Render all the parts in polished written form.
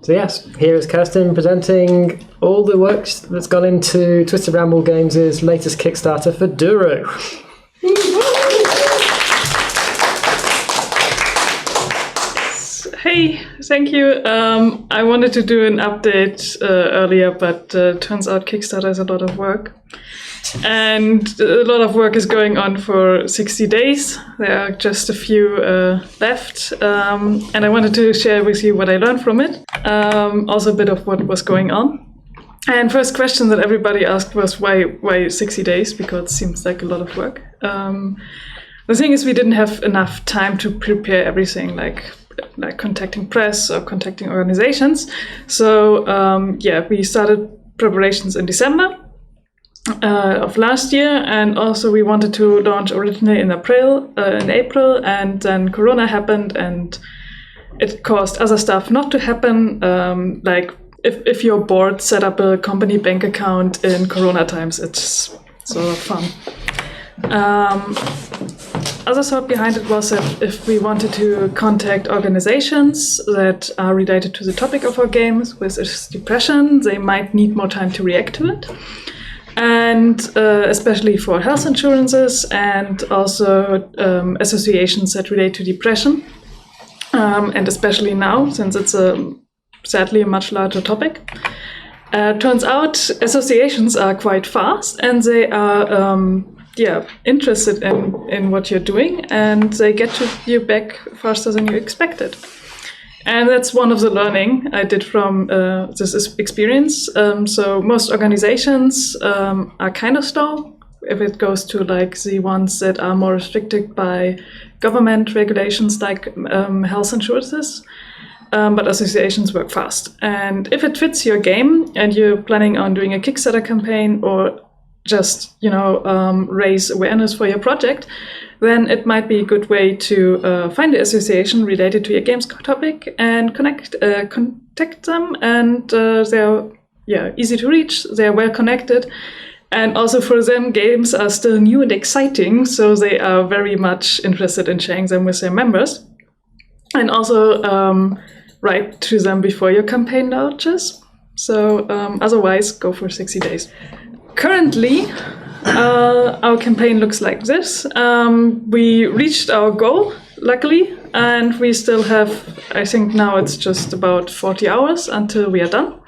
So yes, here is Kerstin presenting all the work that's gone into Twisted Ramble Games' latest Kickstarter for Duru. Hey, thank you. I wanted to do an update earlier, but turns out Kickstarter is a lot of work. And a lot of work is going on for 60 days. There are just a few left. And I wanted to share with you what I learned from it. Also a bit of what was going on. And first question that everybody asked was why 60 days? Because it seems like a lot of work. The thing is we didn't have enough time to prepare everything, like contacting press or contacting organizations. So we started preparations in December of last year, and also we wanted to launch originally in April, and then Corona happened, and it caused other stuff not to happen. Like if you're bored, set up a company bank account in Corona times. It's sort of fun. Other thought behind it was that if we wanted to contact organizations that are related to the topic of our games, which is depression, they might need more time to react to it. And especially for health insurances and also associations that relate to depression. And especially now, since it's sadly a much larger topic. Turns out associations are quite fast, and they are interested in what you're doing, and they get to you back faster than you expected. And that's one of the learning I did from this experience. So most organizations are kind of slow if it goes to like the ones that are more restricted by government regulations like health insurances. But associations work fast. And if it fits your game and you're planning on doing a Kickstarter campaign or just raise awareness for your project, then it might be a good way to find the association related to your game's topic and contact them. And they're easy to reach, they're well connected. And also for them, games are still new and exciting, so they are very much interested in sharing them with their members. And also write to them before your campaign launches. So otherwise, go for 60 days. Currently, our campaign looks like this. We reached our goal, luckily, and we still have, I think now it's just about 40 hours until we are done.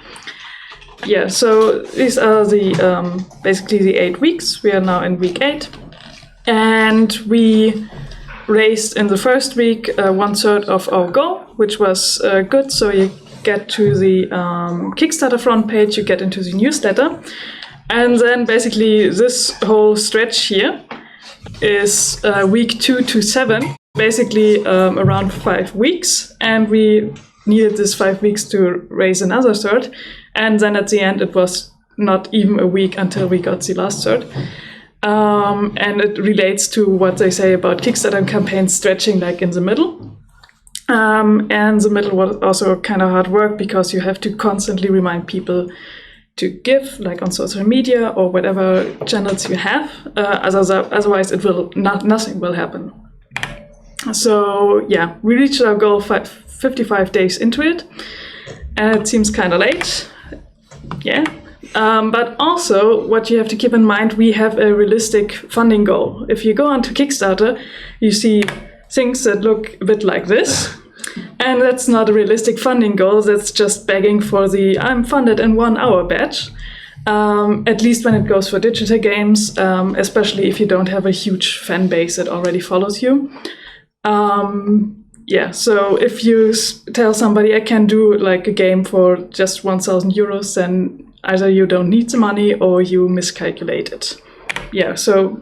Yeah, so these are the basically the 8 weeks. We are now in week 8. And we raised in the first week 1/3 of our goal, which was good. So you get to the Kickstarter front page, you get into the newsletter. And then basically this whole stretch here is week 2 to 7, basically around 5 weeks. And we needed this 5 weeks to raise another third. And then at the end, it was not even a week until we got the last third. And it relates to what they say about Kickstarter campaigns stretching like in the middle. And the middle was also kind of hard work because you have to constantly remind people to give, like on social media or whatever channels you have. Otherwise, nothing will happen. So yeah, we reached our goal 55 days into it, and it seems kind of late. Yeah. But also, what you have to keep in mind, we have a realistic funding goal. If you go onto Kickstarter, you see things that look a bit like this. And that's not a realistic funding goal. That's just begging for the I'm funded in 1 hour badge. At least when it goes for digital games, especially if you don't have a huge fan base that already follows you. So if you tell somebody I can do like a game for just 1,000 euros, then either you don't need the money or you miscalculate it. Yeah, so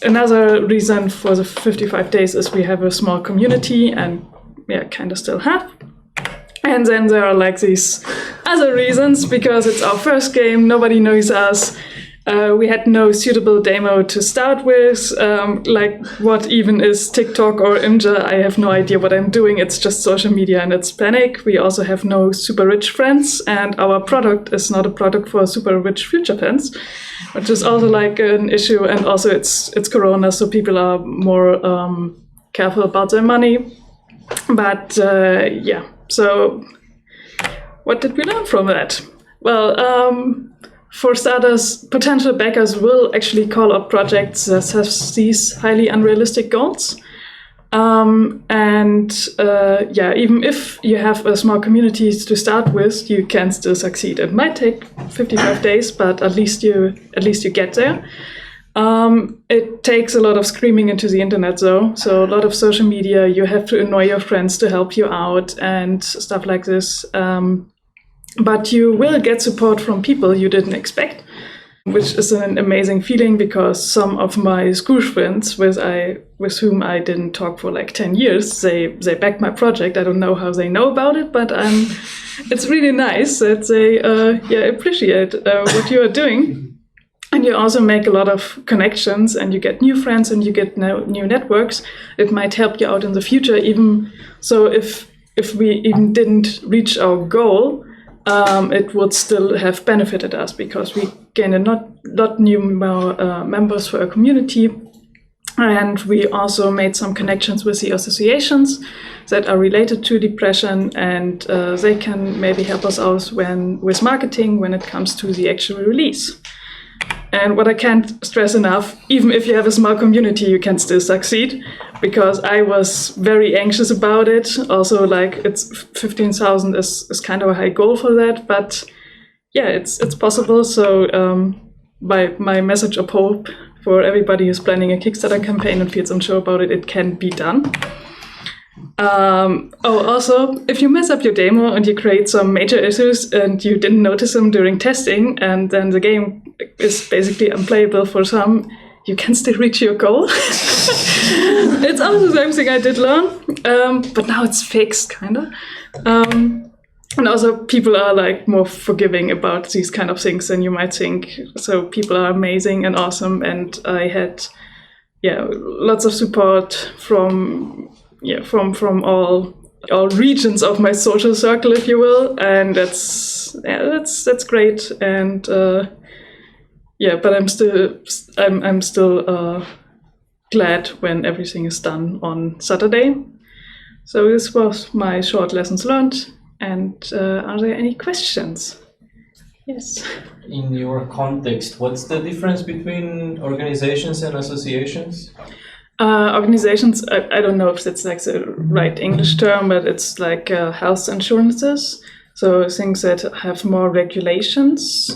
another reason for the 55 days is we have a small community, and kind of still have. And then there are like these other reasons, because it's our first game, nobody knows us. We had no suitable demo to start with. Like what even is TikTok or Imgur? I have no idea what I'm doing. It's just social media and it's panic. We also have no super rich friends, and our product is not a product for super rich future fans, which is also like an issue. And also it's Corona, so people are more careful about their money. But so what did we learn from that? Well, for starters, potential backers will actually call up projects that have these highly unrealistic goals. Even if you have a small community to start with, you can still succeed. It might take 55 days, but at least you get there. It takes a lot of screaming into the internet, though. So a lot of social media. You have to annoy your friends to help you out and stuff like this. But you will get support from people you didn't expect, which is an amazing feeling, because some of my school friends with whom I didn't talk for like 10 years, they backed my project. I don't know how they know about it, but it's really nice that they appreciate what you are doing. And you also make a lot of connections, and you get new friends, and you get new networks. It might help you out in the future, even so if we even didn't reach our goal, it would still have benefited us, because we gained a lot new members for our community, and we also made some connections with the associations that are related to depression, and they can maybe help us out with marketing when it comes to the actual release. And what I can't stress enough, even if you have a small community, you can still succeed, because I was very anxious about it. Also, like, it's 15,000 is kind of a high goal for that, but yeah, it's possible. So my message of hope for everybody who's planning a Kickstarter campaign and feels unsure about it, it can be done. Also, if you mess up your demo and you create some major issues and you didn't notice them during testing, and then the game is basically unplayable for some, you can still reach your goal. It's also something I did learn, but now it's fixed, kind of. And also, people are like more forgiving about these kind of things than you might think. So people are amazing and awesome, and I had lots of support from all regions of my social circle, if you will, and that's great. And but I'm still glad when everything is done on Saturday. So this was my short lessons learned. And are there any questions? Yes. In your context, what's the difference between organizations and associations? Organizations, I don't know if that's like the right English term, but it's like health insurances. So things that have more regulations.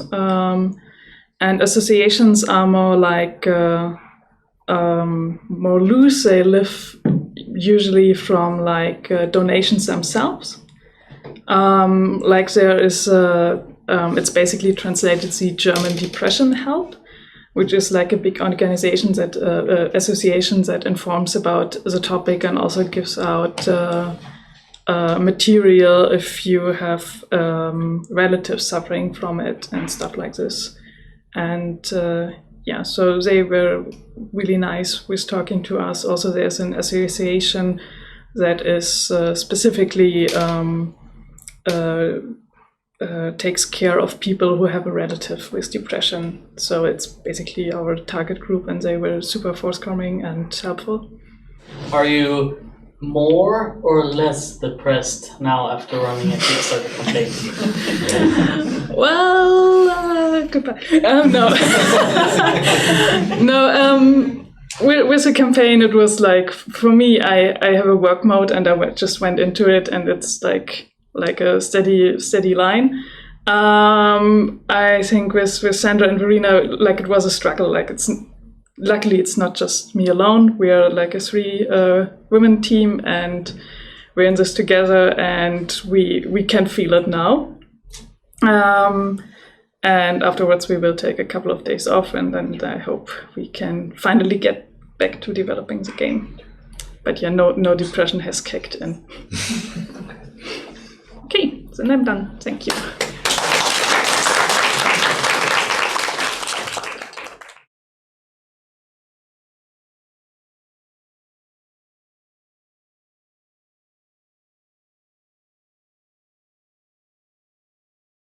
And associations are more like more loose. They live usually from like donations themselves. Like there is, it's basically translated the German Depression Help, which is like a big organization that association that informs about the topic and also gives out material if you have relatives suffering from it and stuff like this. And so they were really nice with talking to us. Also, there's an association that is specifically takes care of people who have a relative with depression. So it's basically our target group, and they were super forthcoming and helpful. Are you more or less depressed now after running a Kickstarter campaign? Well, goodbye. No. With the campaign, it was like, for me, I have a work mode, and I just went into it, and it's like a steady line. I think with Sandra and Verena, like, it was a struggle. Like, luckily it's not just me alone. We are like a 3-women team, and we're in this together, and we can feel it now. And afterwards we will take a couple of days off, and then I hope we can finally get back to developing the game. But yeah, no depression has kicked in. Okay, then I'm done. Thank you.